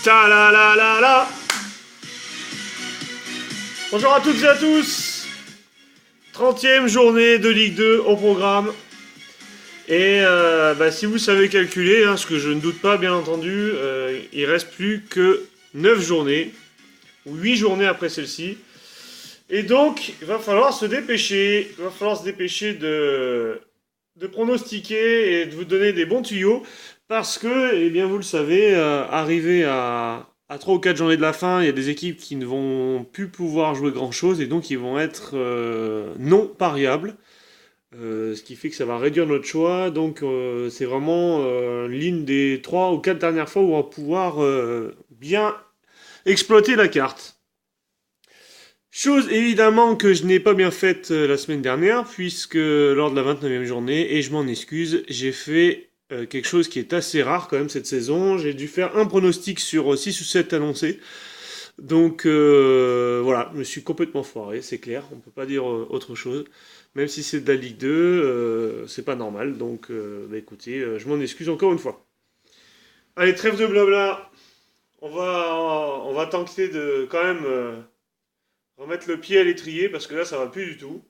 Ta la la la la. Bonjour à toutes et à tous. 30e journée de Ligue 2 au programme. Et si vous savez calculer, ce que je ne doute pas bien entendu, il reste plus que 9 journées, ou 8 journées après celle-ci. Et donc, il va falloir se dépêcher. Il va falloir se dépêcher de pronostiquer et de vous donner des bons tuyaux. Parce que, eh bien, vous le savez, arrivé à 3 ou 4 journées de la fin, il y a des équipes qui ne vont plus pouvoir jouer grand-chose et donc ils vont être non pariables. Ce qui fait que ça va réduire notre choix. Donc, c'est vraiment l'une des 3 ou 4 dernières fois où on va pouvoir bien exploiter la carte. Chose évidemment que je n'ai pas bien faite la semaine dernière, puisque lors de la 29e journée, et je m'en excuse, j'ai fait quelque chose qui est assez rare quand même cette saison. J'ai dû faire un pronostic sur 6 ou 7 annoncés. Donc voilà, je me suis complètement foiré, c'est clair, on peut pas dire autre chose. Même si c'est de la Ligue 2, c'est pas normal. Donc écoutez, je m'en excuse encore une fois. Allez, trêve de blabla. On va tenter de quand même remettre le pied à l'étrier parce que là ça va plus du tout.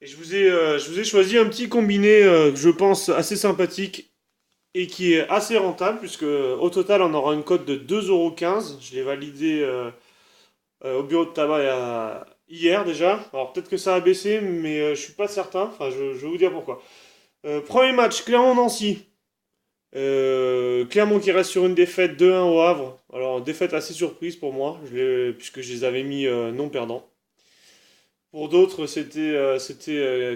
Et je vous ai choisi un petit combiné que je pense assez sympathique et qui est assez rentable puisque au total on aura une cote de 2,15 €. Je l'ai validé au bureau de tabac hier déjà. Alors peut-être que ça a baissé mais je suis pas certain. Enfin je vais vous dire pourquoi. Premier match, Clermont-Nancy. Clermont qui reste sur une défaite 2-1 au Havre. Alors défaite assez surprise pour moi puisque je les avais mis non perdants. Pour d'autres, c'était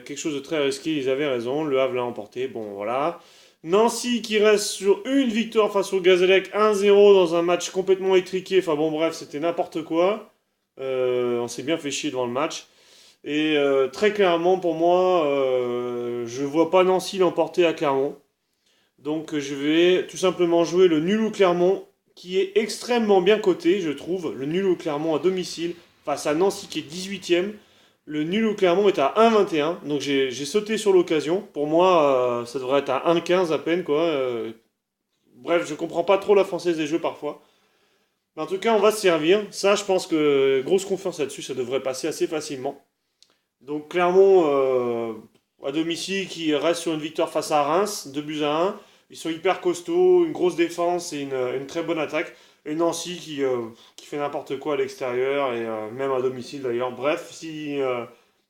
quelque chose de très risqué, ils avaient raison, le Havre l'a emporté, bon voilà. Nancy qui reste sur une victoire face au Gazélec 1-0 dans un match complètement étriqué, enfin bon bref, c'était n'importe quoi. On s'est bien fait chier devant le match. Et très clairement pour moi, je vois pas Nancy l'emporter à Clermont. Donc je vais tout simplement jouer le nul ou Clermont, qui est extrêmement bien coté, je trouve. Le nul ou Clermont à domicile, face à Nancy qui est 18ème. Le nul au Clermont est à 1,21, donc j'ai sauté sur l'occasion. Pour moi, ça devrait être à 1,15 à peine, quoi. Bref, je comprends pas trop la française des jeux parfois. Mais en tout cas, on va se servir. Ça, je pense que grosse confiance là-dessus, ça devrait passer assez facilement. Donc Clermont, à domicile, qui reste sur une victoire face à Reims, 2-1. Ils sont hyper costauds, une grosse défense et une très bonne attaque. Et Nancy qui fait n'importe quoi à l'extérieur et même à domicile d'ailleurs. Bref, si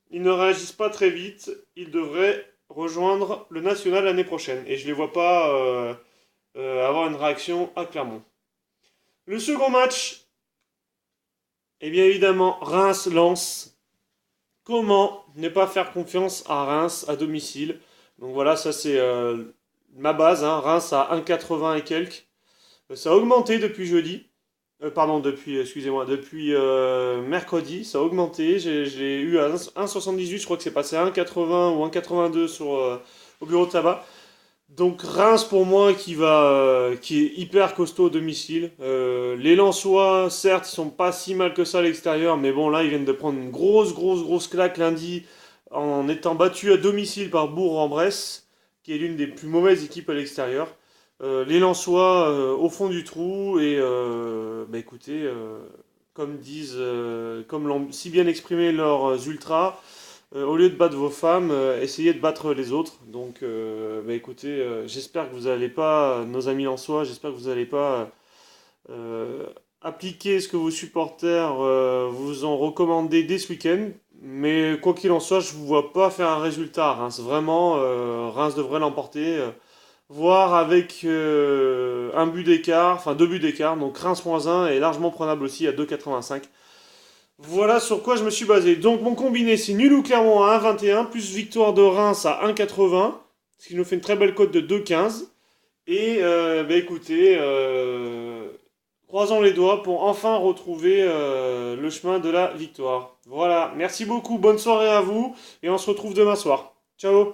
ils ne réagissent pas très vite, ils devraient rejoindre le national l'année prochaine. Et je ne les vois pas avoir une réaction à Clermont. Le second match, eh bien évidemment, Reims-Lens. Comment ne pas faire confiance à Reims à domicile? Donc voilà, ça c'est ma base. Reims à 1,80 et quelques. Ça a augmenté depuis jeudi. Depuis mercredi, ça a augmenté. J'ai eu à 1,78, je crois que c'est passé à 1,80 ou 1,82 au bureau de tabac. Donc Reims pour moi qui est hyper costaud au domicile. Les Lensois, certes, ils sont pas si mal que ça à l'extérieur, mais bon là ils viennent de prendre une grosse claque lundi en étant battus à domicile par Bourg-en-Bresse, qui est l'une des plus mauvaises équipes à l'extérieur. Les Lensois au fond du trou et écoutez, comme l'ont si bien exprimé leurs ultras, au lieu de battre vos femmes, essayez de battre les autres. Donc écoutez, j'espère que vous n'allez pas, nos amis Lensois, j'espère que vous n'allez pas appliquer ce que vos supporters vous ont recommandé dès ce week-end. Mais quoi qu'il en soit, je ne vous vois pas faire un résultat à Reims. Vraiment, Reims devrait l'emporter. Voire avec un but d'écart, enfin 2 buts d'écart, donc Reims -1 est largement prenable aussi à 2,85. Voilà sur quoi je me suis basé. Donc mon combiné c'est nul ou Clermont à 1,21, plus victoire de Reims à 1,80, ce qui nous fait une très belle cote de 2,15. Et écoutez, croisons les doigts pour enfin retrouver le chemin de la victoire. Voilà, merci beaucoup, bonne soirée à vous, et on se retrouve demain soir. Ciao.